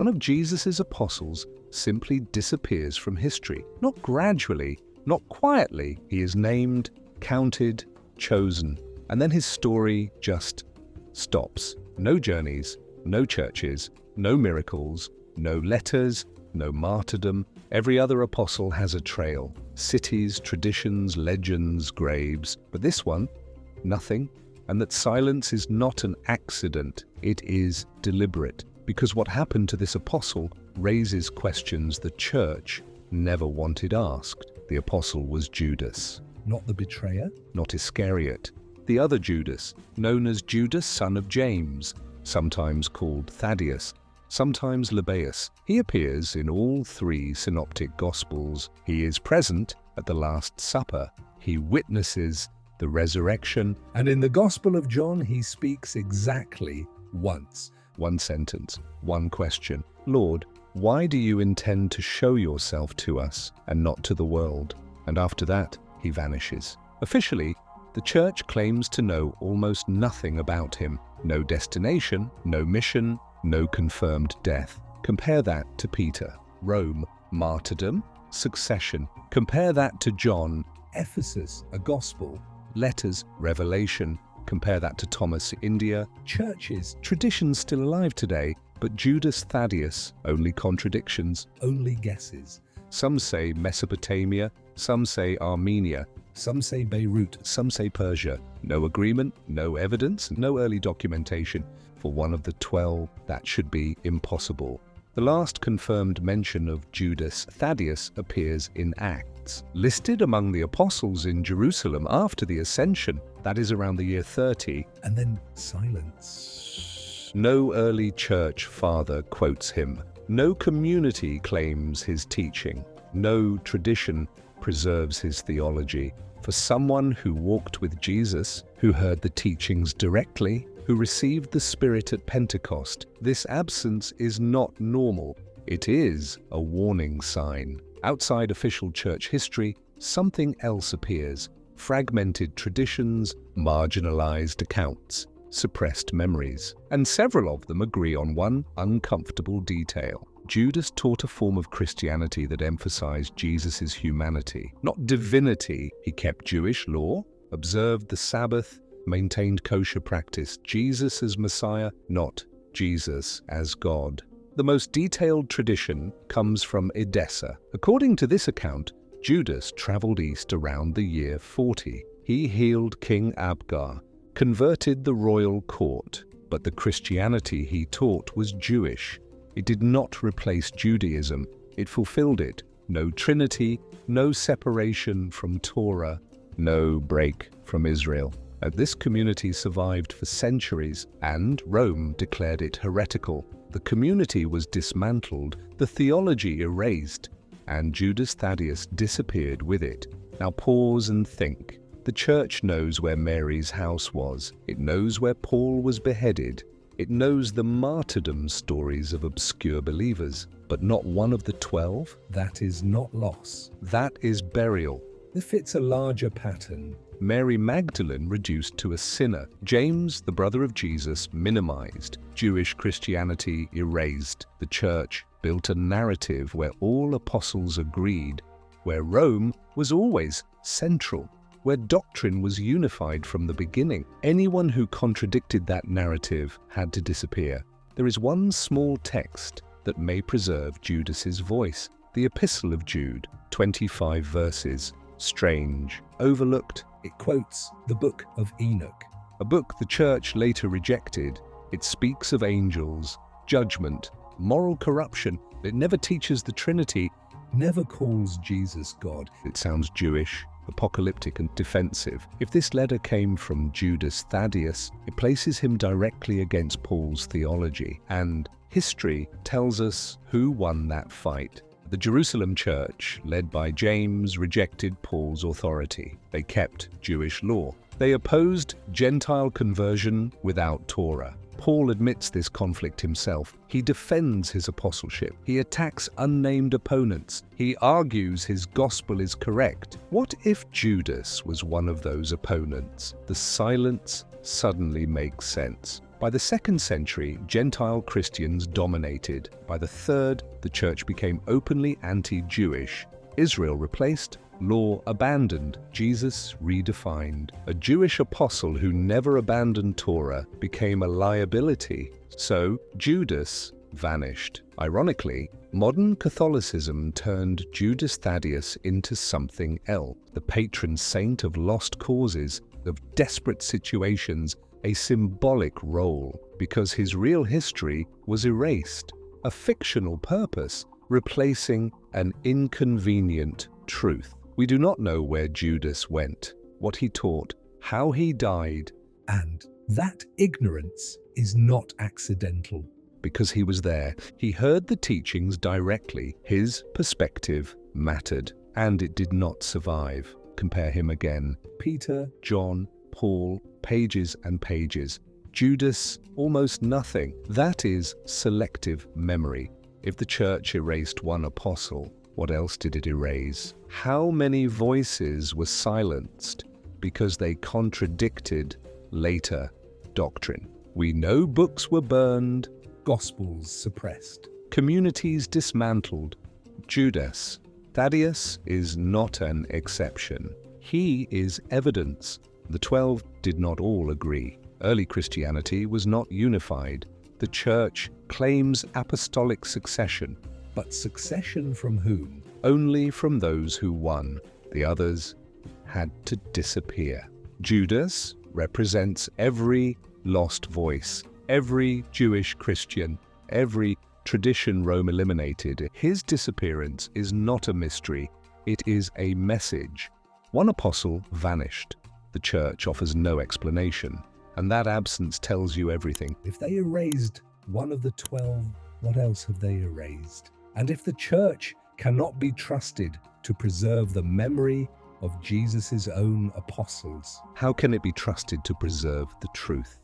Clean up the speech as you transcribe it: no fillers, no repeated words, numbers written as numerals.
One of Jesus' apostles simply disappears from history. Not gradually, not quietly. He is named, counted, chosen, and then his story just stops. No journeys, no churches, no miracles, no letters, no martyrdom. Every other apostle has a trail. Cities, traditions, legends, graves. But this one, nothing. And that silence is not an accident. It is deliberate. Because what happened to this apostle raises questions the church never wanted asked. The apostle was Judas. Not the betrayer, not Iscariot. The other Judas, known as Judas, son of James, sometimes called Thaddeus, sometimes Liability. He appears in all three synoptic gospels. He is present at the Last Supper. He witnesses the resurrection. And in the Gospel of John, he speaks exactly once. One sentence, one question. Lord, why do you intend to show yourself to us and not to the world? And after that, he vanishes. Officially, the church claims to know almost nothing about him. No destination, no mission, no confirmed death. Compare that to Peter. Rome, martyrdom, succession. Compare that to John. Ephesus, a gospel. Letters, revelation. Compare that to Thomas, India. Churches, traditions still alive today. But Judas, Thaddeus, only contradictions, only guesses. Some say Mesopotamia, some say Armenia, some say Beirut, some say Persia. No agreement, no evidence, no early documentation. For one of the 12, that should be impossible. The last confirmed mention of Judas Thaddeus appears in Acts. Listed among the apostles in Jerusalem after the Ascension, that is around the year 30, and then silence. No early church father quotes him. No community claims his teaching. No tradition preserves his theology. For someone who walked with Jesus, who heard the teachings directly, who received the Spirit at Pentecost, this absence is not normal. It is a warning sign. Outside official church history, something else appears. Fragmented traditions, marginalized accounts, suppressed memories. And several of them agree on one uncomfortable detail. Judas taught a form of Christianity that emphasized Jesus' humanity, not divinity. He kept Jewish law, observed the Sabbath, maintained kosher practice. Jesus as Messiah, not Jesus as God. The most detailed tradition comes from Edessa. According to this account, Judas traveled east around the year 40. He healed King Abgar, converted the royal court, but the Christianity he taught was Jewish. It did not replace Judaism, it fulfilled it. No Trinity, no separation from Torah, no break from Israel. This community survived for centuries, and Rome declared it heretical. The community was dismantled, the theology erased, and Judas Thaddeus disappeared with it. Now pause and think. The church knows where Mary's house was. It knows where Paul was beheaded. It knows the martyrdom stories of obscure believers, but not one of the 12. That is not loss. That is burial. It fits a larger pattern. Mary Magdalene reduced to a sinner. James, the brother of Jesus, minimized. Jewish Christianity erased. The church built a narrative where all apostles agreed, where Rome was always central, where doctrine was unified from the beginning. Anyone who contradicted that narrative had to disappear. There is one small text that may preserve Judas's voice, the Epistle of Jude, 25 verses. Strange, overlooked. It quotes the Book of Enoch, a book the church later rejected. It speaks of angels, judgment, moral corruption. It never teaches the Trinity, never calls Jesus God. It sounds Jewish, apocalyptic and defensive. If this letter came from Judas Thaddeus, it places him directly against Paul's theology, and history tells us who won that fight. The Jerusalem church, led by James, rejected Paul's authority. They kept Jewish law. They opposed Gentile conversion without Torah. Paul admits this conflict himself. He defends his apostleship. He attacks unnamed opponents. He argues his gospel is correct. What if Judas was one of those opponents? The silence suddenly makes sense. By the 2nd century, Gentile Christians dominated. By the 3rd, the church became openly anti-Jewish. Israel replaced, law abandoned, Jesus redefined. A Jewish apostle who never abandoned Torah became a liability. So Judas vanished. Ironically, modern Catholicism turned Judas Thaddeus into something else, the patron saint of lost causes, of desperate situations, a symbolic role, because his real history was erased, a fictional purpose, replacing an inconvenient truth. We do not know where Judas went, what he taught, how he died, and that ignorance is not accidental. Because he was there, he heard the teachings directly. His perspective mattered, and it did not survive. Compare him again. Peter, John, Paul, pages and pages. Judas, almost nothing. That is selective memory. If the church erased one apostle, what else did it erase? How many voices were silenced because they contradicted later doctrine? We know books were burned, gospels suppressed, communities dismantled. Judas, Thaddeus, is not an exception. He is evidence. The 12 did not all agree. Early Christianity was not unified. The church claims apostolic succession. But succession from whom? Only from those who won. The others had to disappear. Judas represents every lost voice, every Jewish Christian, every tradition Rome eliminated. His disappearance is not a mystery, it is a message. One apostle vanished. The church offers no explanation, and that absence tells you everything. If they erased one of the 12, what else have they erased? And if the church cannot be trusted to preserve the memory of Jesus' own apostles, how can it be trusted to preserve the truth?